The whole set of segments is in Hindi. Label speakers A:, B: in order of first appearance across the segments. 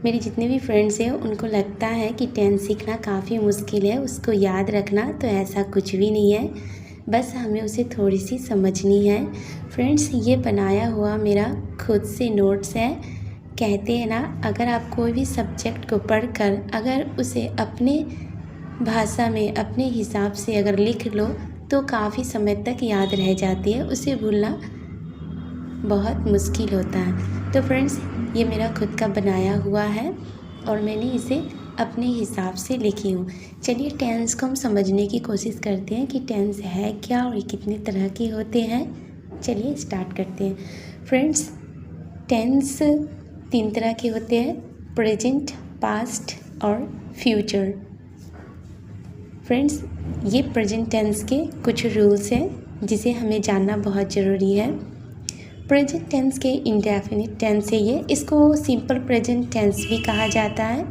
A: मेरे जितने भी फ्रेंड्स हैं उनको लगता है कि टेंस सीखना काफ़ी मुश्किल है, उसको याद रखना, तो ऐसा कुछ भी नहीं है। बस हमें उसे थोड़ी सी समझनी है। फ्रेंड्स, ये बनाया हुआ मेरा खुद से नोट्स है। कहते हैं ना, अगर आप कोई भी सब्जेक्ट को पढ़कर अगर उसे अपने भाषा में अपने हिसाब से अगर लिख लो तो काफ़ी समय तक याद रह जाती है, उसे भूलना बहुत मुश्किल होता है। तो फ्रेंड्स, ये मेरा खुद का बनाया हुआ है और मैंने इसे अपने हिसाब से लिखी हूँ। चलिए टेंस को हम समझने की कोशिश करते हैं कि टेंस है क्या और ये कितने तरह के होते हैं। चलिए स्टार्ट करते हैं। फ्रेंड्स, टेंस 3 तरह के होते हैं, प्रेजेंट, पास्ट और फ्यूचर। फ्रेंड्स, ये प्रेजेंट टेंस के कुछ रूल्स हैं जिसे हमें जानना बहुत ज़रूरी है। प्रेजेंट टेंस के इंडेफिनिट टेंस है ये, इसको सिंपल प्रेजेंट टेंस भी कहा जाता है।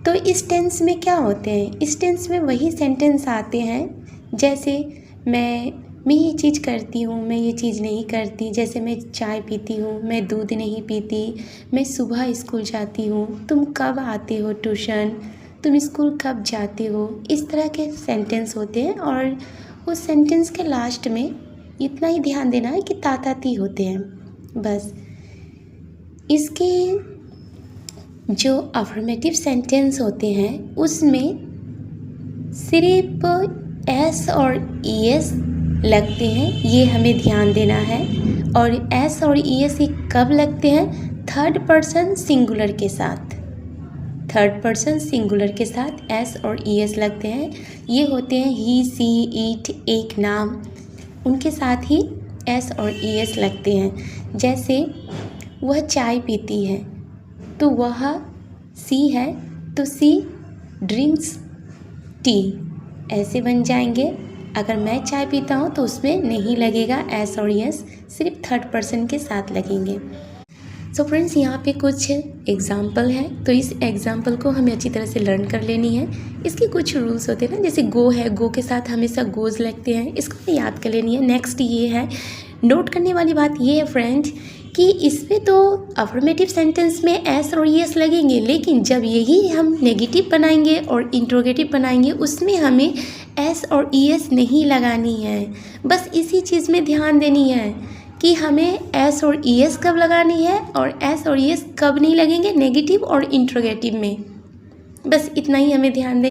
A: तो इस टेंस में क्या होते हैं, इस टेंस में वही सेंटेंस आते हैं जैसे मैं ये चीज़ करती हूँ, मैं ये चीज़ नहीं करती। जैसे मैं चाय पीती हूँ, मैं दूध नहीं पीती। मैं सुबह स्कूल जाती हूँ, तुम कब आते हो ट्यूशन, तुम स्कूल कब जाते हो। इस तरह के सेंटेंस होते हैं और उस सेंटेंस के लास्ट में इतना ही ध्यान देना है कि ताती होते हैं बस। इसके जो अफर्मेटिव सेंटेंस होते हैं उसमें सिर्फ एस और ईएस लगते हैं, ये हमें ध्यान देना है। और एस और ईएस ये कब लगते हैं, थर्ड पर्सन सिंगुलर के साथ। थर्ड पर्सन सिंगुलर के साथ एस और ईएस लगते हैं। ये होते हैं ही, सी, इट, एक नाम, उनके साथ ही एस और ईएस लगते हैं। जैसे वह चाय पीती है तो वह सी है, तो सी ड्रिंक्स टी, ऐसे बन जाएंगे। अगर मैं चाय पीता हूँ तो उसमें नहीं लगेगा एस और ईएस, सिर्फ थर्ड पर्सन के साथ लगेंगे। सो फ्रेंड्स, यहाँ पे कुछ एग्जाम्पल है, तो इस एग्जाम्पल को हमें अच्छी तरह से लर्न कर लेनी है। इसके कुछ रूल्स होते हैं ना, जैसे गो है, गो के साथ हमेशा गोज लगते हैं, इसको हमें याद कर लेनी है। नेक्स्ट ये है, नोट करने वाली बात ये है फ्रेंड्स कि इसमें तो अफर्मेटिव सेंटेंस में एस और ईएस लगेंगे, लेकिन जब यही हम नेगेटिव बनाएंगे और इंट्रोगेटिव बनाएंगे उसमें हमें एस और ईएस नहीं लगानी है। बस इसी चीज़ में ध्यान देनी है कि हमें एस और ईएस कब लगानी है और एस और ईएस कब नहीं लगेंगे नेगेटिव और इंट्रोगेटिव में। बस इतना ही हमें ध्यान दें।